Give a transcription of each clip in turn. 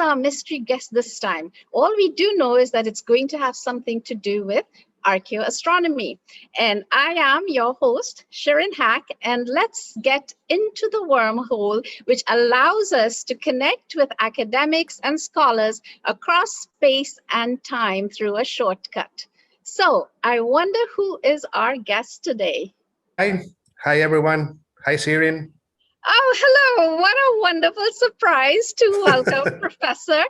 our mystery guest this time? All we do know is that it's going to have something to do with archaeoastronomy. And I am your host, Sharon Hack, and let's get into the wormhole, which allows us to connect with academics and scholars across space and time through a shortcut. So I wonder who is our guest today. Hi everyone. Hi Sharon. Oh, hello. What a wonderful surprise to welcome Professor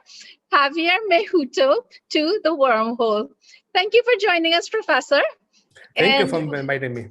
Javier Mehuto to the wormhole. Thank you for joining us, Professor. Thank you for inviting me.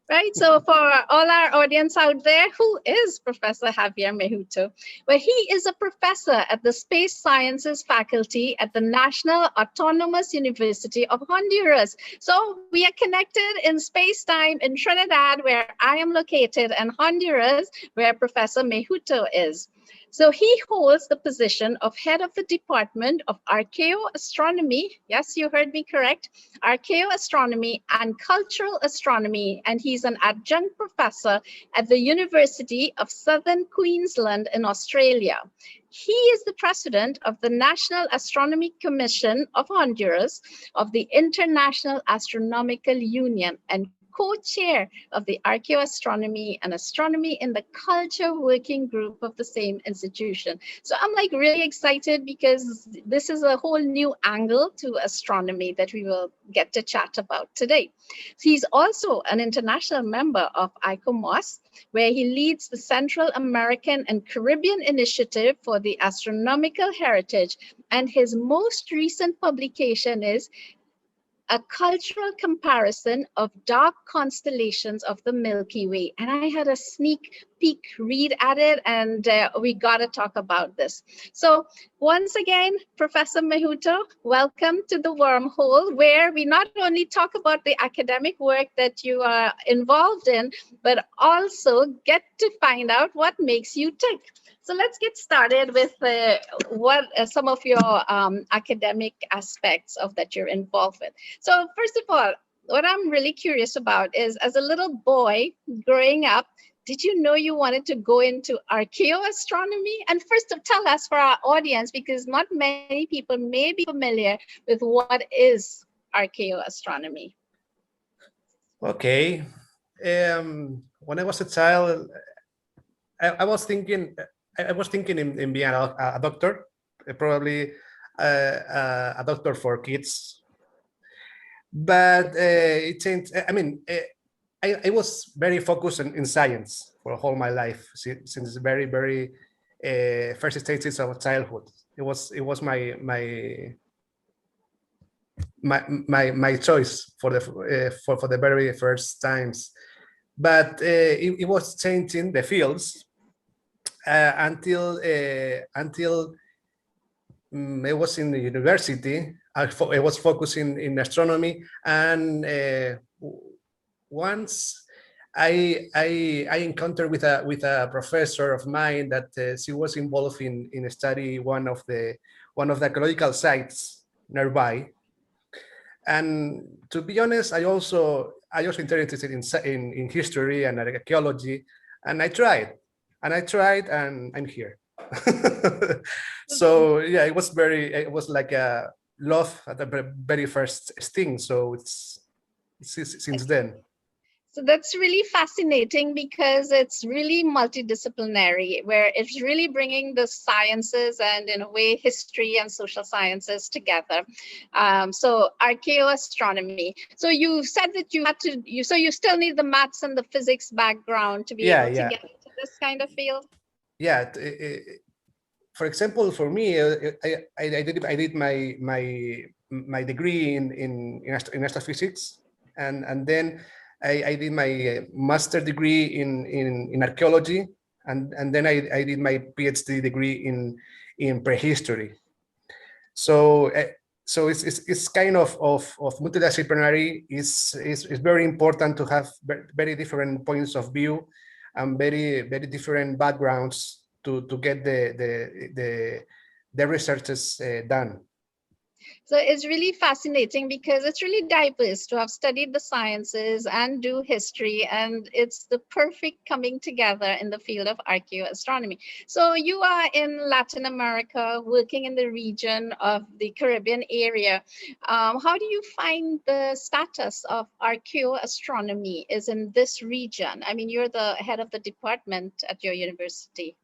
Right, so for all our audience out there, who is Professor Javier Mehuto? Well, he is a professor at the Space Sciences faculty at the National Autonomous University of Honduras. So we are connected in space-time in Trinidad, where I am located, and Honduras, where Professor Mehuto is. So he holds the position of head of the Department of Archaeoastronomy. Yes, you heard me correct. Archaeoastronomy and Cultural Astronomy. And he's an adjunct professor at the University of Southern Queensland in Australia. He is the president of the National Astronomy Commission of Honduras, of the International Astronomical Union, and co-chair of the Archaeoastronomy and Astronomy in the Culture Working Group of the same institution. So I'm like really excited because this is a whole new angle to astronomy that we will get to chat about today. He's also an international member of ICOMOS, where he leads the Central American and Caribbean Initiative for the Astronomical Heritage. And his most recent publication is A Cultural Comparison of Dark Constellations of the Milky Way. And I had a sneak peek read at it, and we got to talk about this. So once again, Professor Mehuto, welcome to the wormhole, where we not only talk about the academic work that you are involved in, but also get to find out what makes you tick. So let's get started with some of your academic aspects of that you're involved with. So first of all, what I'm really curious about is, as a little boy growing up, did you know you wanted to go into archaeoastronomy? And first, tell us for our audience, because not many people may be familiar with what is archaeoastronomy. Okay. When I was a child, I was thinking in being a doctor, probably a doctor for kids. But it changed. I mean, I was very focused in science for all my life since very first stages of childhood. It was my choice for the very first times. But it was changing the fields until I was in the university. I was focusing in astronomy, and once I encountered with a professor of mine that she was involved in study one of the archaeological sites nearby. And to be honest, I also interested in history and archaeology, and I tried, and I'm here. So yeah, it was like a love at the very first sting. So it's since then. So that's really fascinating, because it's really multidisciplinary, where it's really bringing the sciences and, in a way, history and social sciences together. So archaeoastronomy. So you said that you had to, so you still need the maths and the physics background to be able to get into this kind of field? Yeah. For example, for me, I did my degree in astrophysics, and then I did my master degree in archaeology, and then I did my PhD degree in prehistory. So it's kind of multidisciplinary. It's very important to have very different points of view and very different backgrounds to get the researches done. So it's really fascinating because it's really diverse to have studied the sciences and do history, and it's the perfect coming together in the field of archaeoastronomy. So you are in Latin America, working in the region of the Caribbean area. How do you find the status of archaeoastronomy is in this region? I mean, you're the head of the department at your university.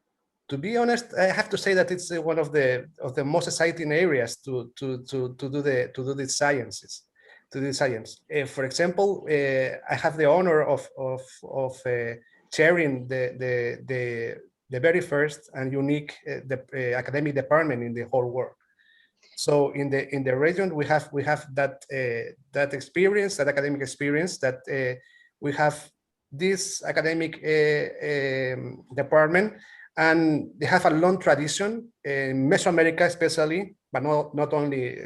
To be honest, I have to say that it's one of the most exciting areas to do these sciences, to do science. For example, I have the honor of chairing the very first and unique academic department in the whole world. So in the region we have that experience, that academic experience, that we have this academic department, and they have a long tradition in Mesoamerica especially, but not only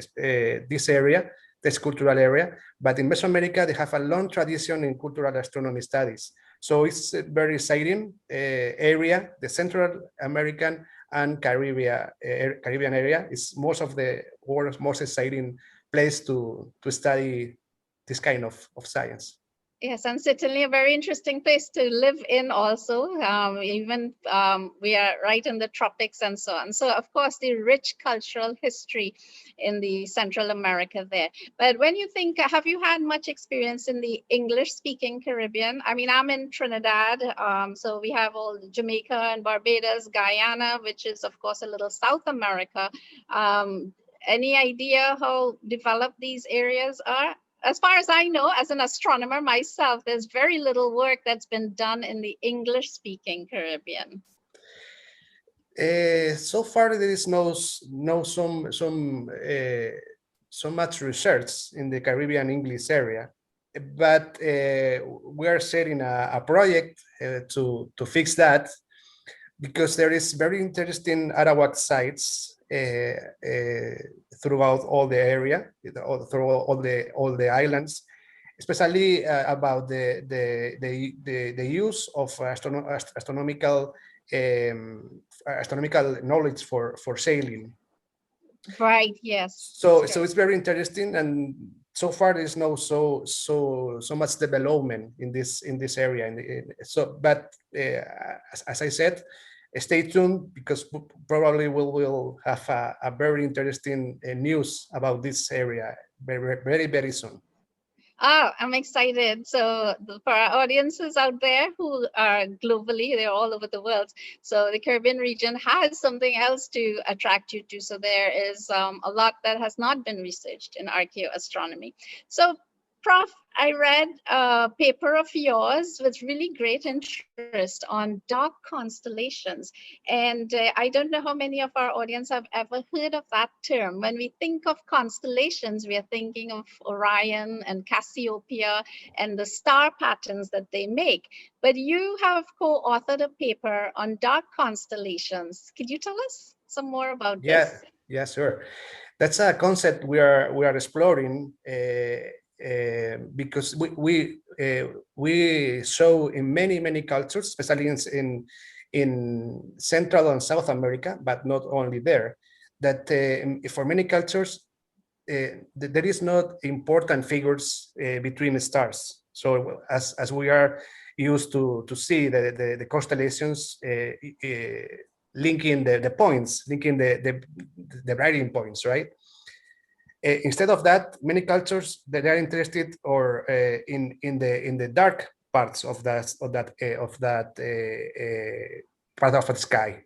this area, this cultural area, but in Mesoamerica they have a long tradition in cultural astronomy studies. So it's a very exciting area. The Central American and Caribbean area is most of the world's most exciting place to study this kind of science. Yes, and certainly a very interesting place to live in also. We are right in the tropics and so on. So of course, the rich cultural history in the Central America there. But when you think, have you had much experience in the English speaking Caribbean? I mean, I'm in Trinidad. So we have all Jamaica and Barbados, Guyana, which is of course a little South America. Any idea how developed these areas are? As far as I know, as an astronomer myself, there's very little work that's been done in the English-speaking Caribbean. So far, there is so much research in the Caribbean English area, but we are setting a project to fix that, because there is very interesting Arawak sites throughout all the area, through all the islands, especially about the use of astronomical knowledge for sailing. Right. Yes. So it's very interesting, and so far there's no so much development in this area. But as I said, stay tuned, because probably we'll have a very interesting news about this area very soon. Oh, I'm excited. So for our audiences out there who are globally, they're all over the world. So the Caribbean region has something else to attract you to. So there is a lot that has not been researched in archaeoastronomy. So Prof, I read a paper of yours with really great interest on dark constellations. And I don't know how many of our audience have ever heard of that term. When we think of constellations, we are thinking of Orion and Cassiopeia and the star patterns that they make. But you have co-authored a paper on dark constellations. Could you tell us some more about this? Yeah, sure. That's a concept we are exploring. Because we show in many cultures, especially in Central and South America, but not only there, that for many cultures there is not important figures between stars. So as we are used to see the constellations linking the points, linking the writing points, right? Instead of that, many cultures that are interested in the dark parts of that part of the sky.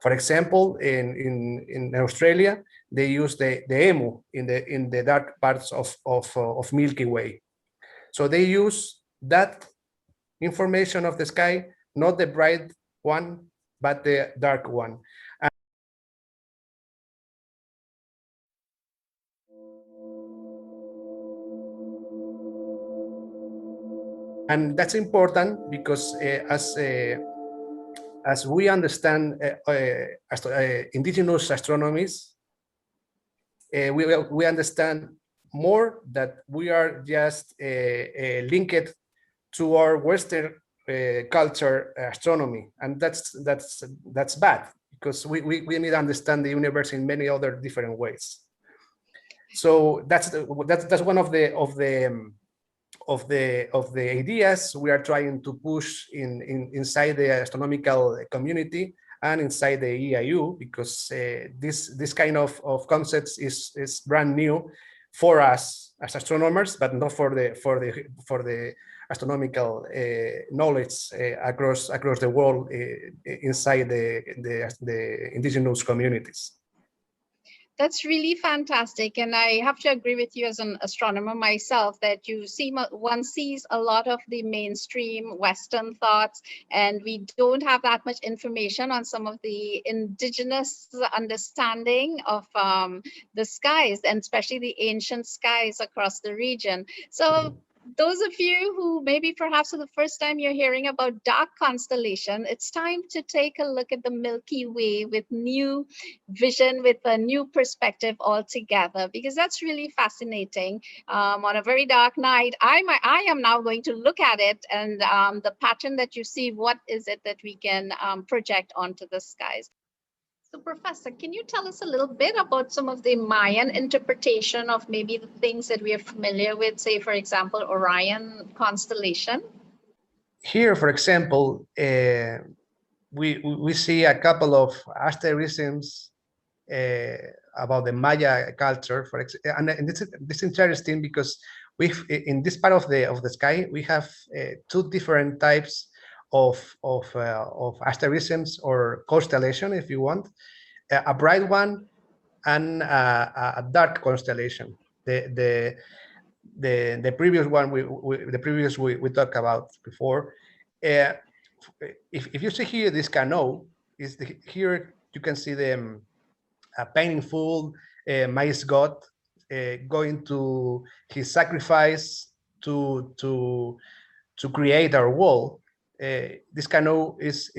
For example, in Australia, they use the EMU in the dark parts of Milky Way. So they use that information of the sky, not the bright one, but the dark one. And that's important because as we understand indigenous astronomies, we understand more that we are just linked to our Western culture astronomy, and that's bad, because we need to understand the universe in many other different ways. So that's one of the ideas we are trying to push inside the astronomical community and inside the EIU, because this kind of concepts is brand new for us as astronomers, but not for the astronomical knowledge across the world inside the indigenous communities. That's really fantastic. And I have to agree with you as an astronomer myself that one sees a lot of the mainstream Western thoughts, and we don't have that much information on some of the indigenous understanding of the skies, and especially the ancient skies across the region. So those of you who maybe perhaps for the first time you're hearing about dark constellation, it's time to take a look at the Milky Way with new vision, with a new perspective altogether, because that's really fascinating. On a very dark night, I am now going to look at it, and the pattern that you see, what is it that we can project onto the skies? So Professor, can you tell us a little bit about some of the Mayan interpretation of maybe the things that we are familiar with, say, for example, Orion constellation? Here, for example, we see a couple of asterisms about the Maya culture, and this is interesting because in this part of the sky we have two different types of asterisms or constellation, if you want, a bright one and a dark constellation. The previous one we talked about before. If you see here this canoe, here you can see the painful maize god going to his sacrifice to create our world. This canoe is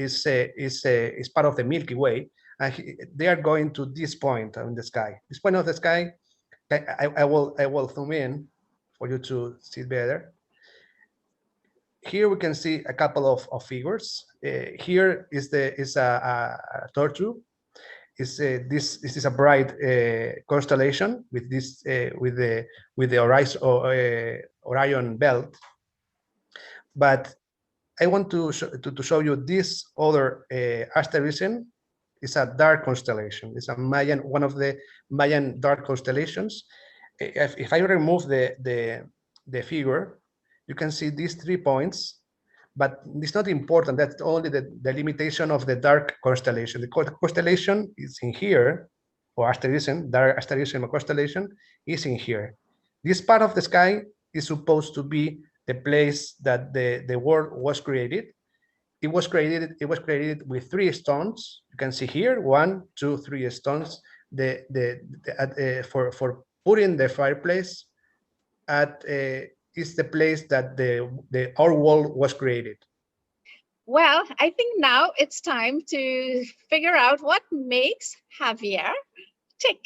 part of the Milky Way, and they are going to this point in the sky. This point of the sky, I will zoom in for you to see better. Here we can see a couple of figures. Here is a torture. This is a bright constellation with this with the Orion belt. But I want to show you this other asterism. It's a dark constellation. It's a Mayan, one of the Mayan dark constellations. If I remove the figure, you can see these 3 points, but it's not important. That's only the limitation of the dark constellation. The constellation is in here, or asterism, dark asterism or constellation is in here. This part of the sky is supposed to be the place that the world was created. It was created with 3 stones. You can see here 1, 2, 3 stones. For putting the fireplace at is the place that our world was created. Well, I think now it's time to figure out what makes Javier tick.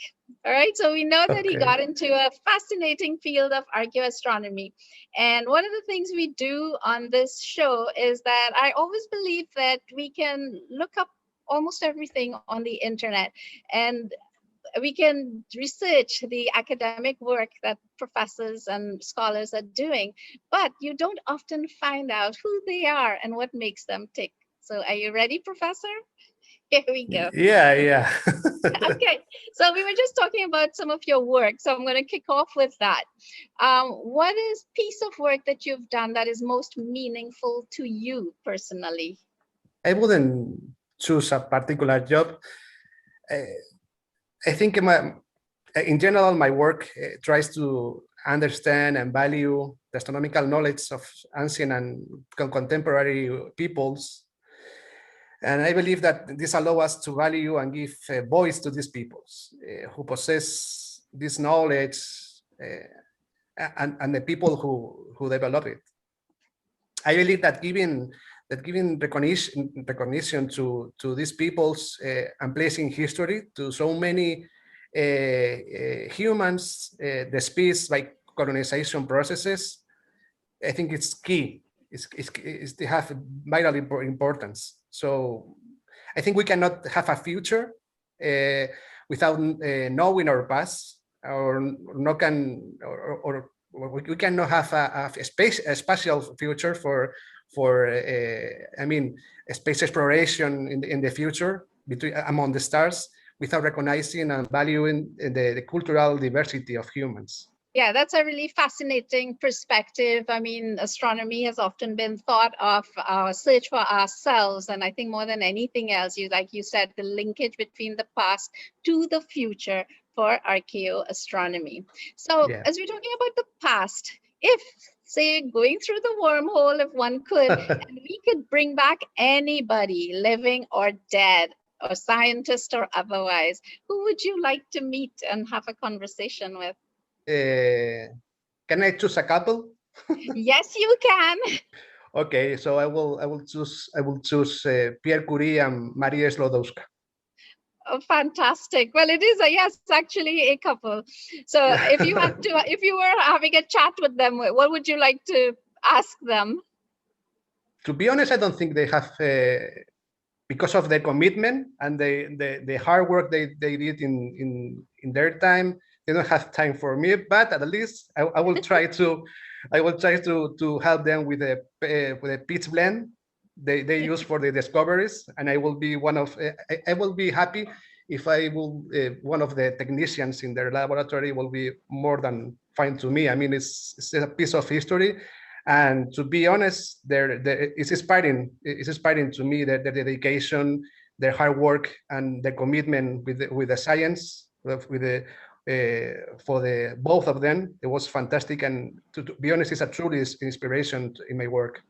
All right, so we know that he got into a fascinating field of archaeoastronomy. And one of the things we do on this show is that I always believe that we can look up almost everything on the internet, and we can research the academic work that professors and scholars are doing, but you don't often find out who they are and what makes them tick. So are you ready, Professor? Here we go. Yeah. Okay, so we were just talking about some of your work, so I'm going to kick off with that. What is piece of work that you've done that is most meaningful to you personally? I wouldn't choose a particular job. I think in general, my work tries to understand and value the astronomical knowledge of ancient and contemporary peoples. And I believe that this allows us to value and give a voice to these peoples who possess this knowledge and the people who develop it. I believe that giving recognition to these peoples and placing history to so many humans, the species by colonization processes, I think it's key. They have vital importance. So I think we cannot have a future without knowing our past or no can or we cannot have a spatial future for I mean space exploration in the future between among the stars without recognizing and valuing the cultural diversity of humans. Yeah, that's a really fascinating perspective. I mean, astronomy has often been thought of search for ourselves. And I think more than anything else, like you said, the linkage between the past to the future for archaeoastronomy. So Yeah. as we're talking about the past, if say going through the wormhole, if one could, and we could bring back anybody living or dead, or scientist or otherwise, who would you like to meet and have a conversation with? Can I choose a couple? Yes, you can. Okay, so I will choose Pierre Curie and Maria Sklodowska. Oh, fantastic. Well, it is yes, actually a couple. So if you had to, if you were having a chat with them, what would you like to ask them? To be honest, I don't think they have, because of their commitment and the hard work they did in their time, they don't have time for me. But at least I will try to help them with a pitch blend they use for the discoveries, and I will be one of I will be happy if I will one of the technicians in their laboratory will be more than fine to me. I mean, it's a piece of history, and to be honest, it's inspiring. It's inspiring to me that the dedication, their hard work, and the commitment with the science, with the for the both of them. It was fantastic, and to be honest, it's a truly inspiration in my work.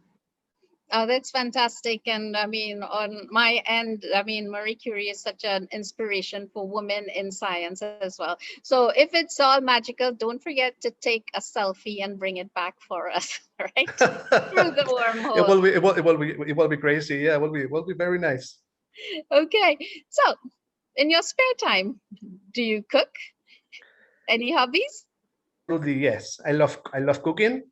Oh, that's fantastic. And I mean, on my end, I mean, Marie Curie is such an inspiration for women in science as well. So if it's all magical, don't forget to take a selfie and bring it back for us, right? Through the wormhole. It will be crazy. Yeah, it will be very nice. Okay. So in your spare time, do you cook? Any hobbies? Absolutely, yes. I love cooking.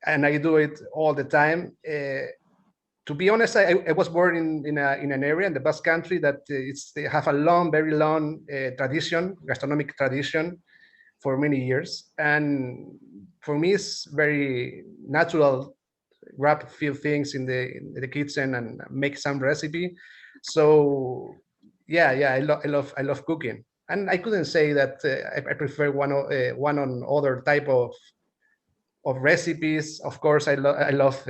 And I do it all the time. To be honest, I was born in an area in the Basque Country that they have a very long gastronomic tradition for many years. And for me, it's very natural grab a few things in the kitchen and make some recipe. So yeah, I love cooking. And I couldn't say that I prefer one on other type of recipes. Of course, I love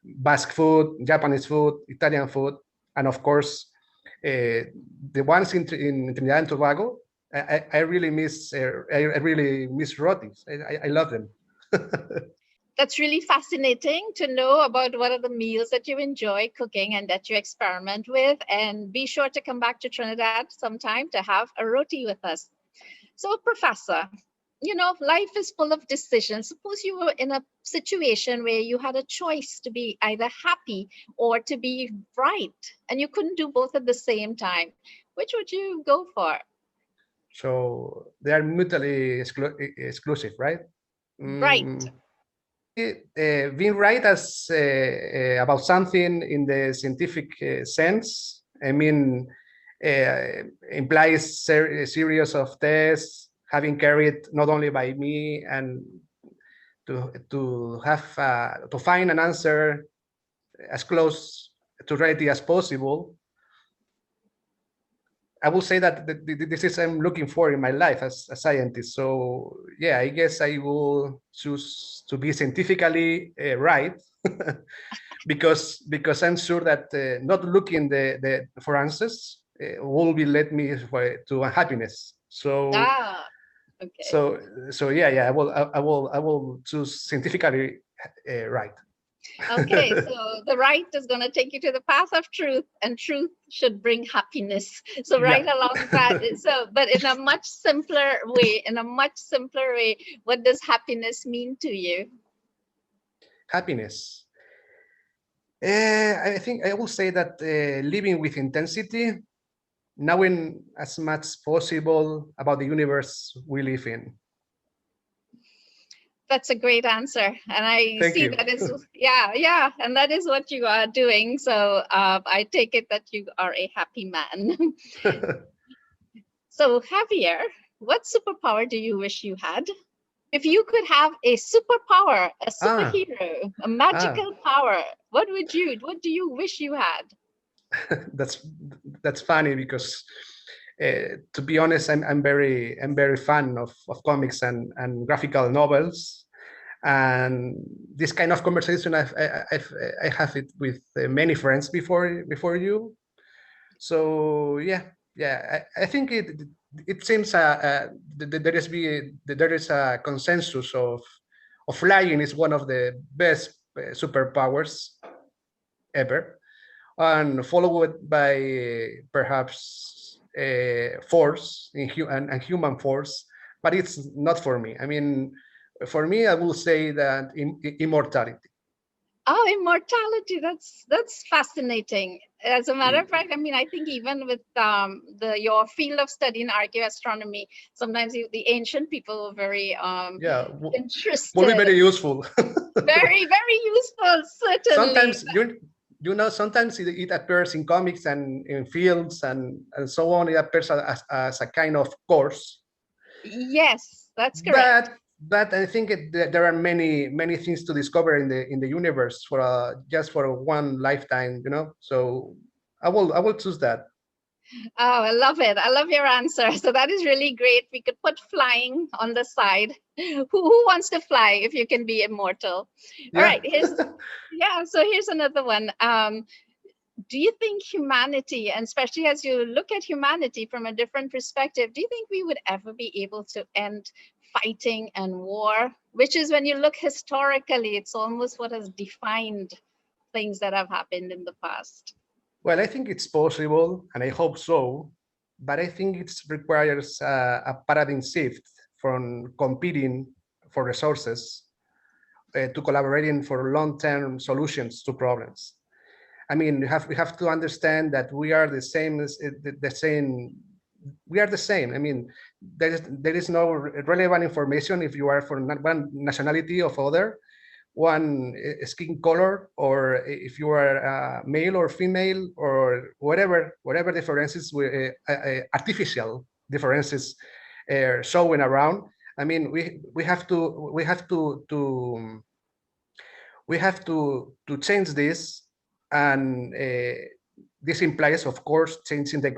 Basque food, Japanese food, Italian food, and of course, the ones in Trinidad and Tobago. I really miss rotis. I love them. That's really fascinating to know about what are the meals that you enjoy cooking and that you experiment with. And be sure to come back to Trinidad sometime to have a roti with us. So, Professor, you know, life is full of decisions. Suppose you were in a situation where you had a choice to be either happy or to be right, and you couldn't do both at the same time. Which would you go for? So they are mutually exclusive, right? Right. Being right as about something in the scientific sense, I mean, implies a series of tests having carried not only by me and to have to find an answer as close to reality as possible. I will say that this is I'm looking for in my life as a scientist. So yeah, I guess I will choose to be scientifically right, because I'm sure that not looking for answers will be led me to unhappiness. So okay. So yeah, I will choose scientifically right. Okay, so the right is going to take you to the path of truth, and truth should bring happiness. So right along that, but in a much simpler way, what does happiness mean to you? Happiness. I think I will say that living with intensity, knowing as much as possible about the universe we live in. That's a great answer, and I see that is and that is what you are doing. So I take it that you are a happy man. So Javier, What superpower do you wish you had? If you could have a superpower, a superhero, a magical power, what do you wish you had? That's funny because to be honest, I'm very fan of comics and graphical novels, and this kind of conversation I have it with many friends before you. So I think it seems there is a consensus of flying is one of the best superpowers ever, and followed by perhaps force and human force, but it's not for me. I mean, for me, I will say that immortality. Oh, immortality. That's fascinating. As a matter of fact, I mean, I think even with your field of study in archaeoastronomy, sometimes the ancient people were very interested. Will be very useful. Very, very useful, certainly. Sometimes sometimes it appears in comics and in films and so on. It appears as a kind of course. Yes, that's correct. But I think there are many things to discover in the universe for just for one lifetime, you know. So I will choose that. Oh, I love it. I love your answer. So that is really great. We could put flying on the side. Who wants to fly if you can be immortal? Yeah. All right. So here's another one. Do you think humanity, and especially as you look at humanity from a different perspective, do you think we would ever be able to end fighting and war? Which is, when you look historically, it's almost what has defined things that have happened in the past. Well, I think it's possible, and I hope so, but I think it requires a paradigm shift from competing for resources to collaborating for long-term solutions to problems. I mean, we have to understand that we are the same. We are the same. I mean, there is no relevant information if you are from one nationality or other, one skin color, or if you are male or female, or whatever differences, artificial differences showing around. I mean, we have to change this, and this implies, of course, changing the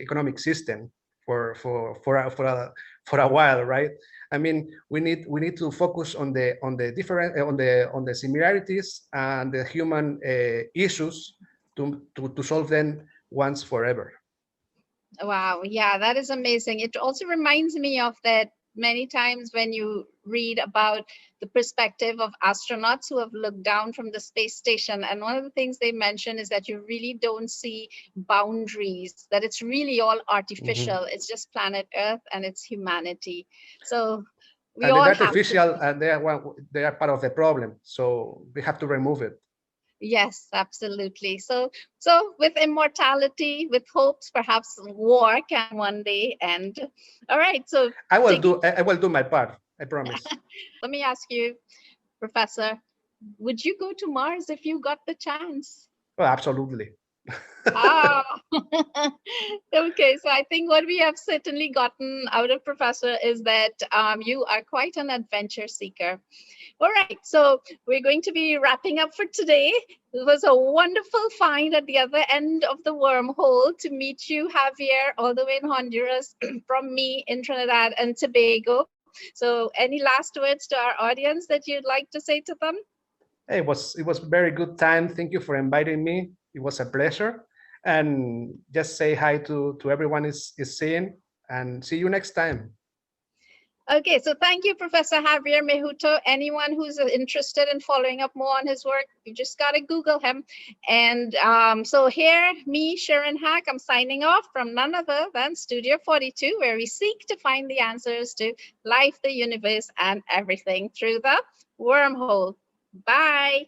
economic system for a while, right? I mean, we need to focus on the similarities and the human issues to solve them once forever. Wow, yeah, that is amazing. It also reminds me of that many times when you read about the perspective of astronauts who have looked down from the space station. And one of the things they mention is that you really don't see boundaries, that it's really all artificial. Mm-hmm. It's just planet Earth and it's humanity. So we all have artificial, and they are part of the problem. So we have to remove it. Yes, absolutely. So with immortality, with hopes, perhaps war can one day end. All right. So I will do my part. I promise. Let me ask you, Professor, would you go to Mars if you got the chance? Oh, absolutely. Okay, so I think what we have certainly gotten out of Professor is that you are quite an adventure seeker. All right, so we're going to be wrapping up for today. It was a wonderful find at the other end of the wormhole to meet you, Javier, all the way in Honduras, from me in Trinidad and Tobago. So any last words to our audience that you'd like to say to them? Hey, it was a very good time. Thank you for inviting me. It was a pleasure. And just say hi to everyone is seeing, and see you next time. Okay, so thank you, Professor Javier Mehuto. Anyone who's interested in following up more on his work, you just got to Google him. And so here, me, Sharon Hack, I'm signing off from none other than Studio 42, where we seek to find the answers to life, the universe, and everything through the wormhole. Bye.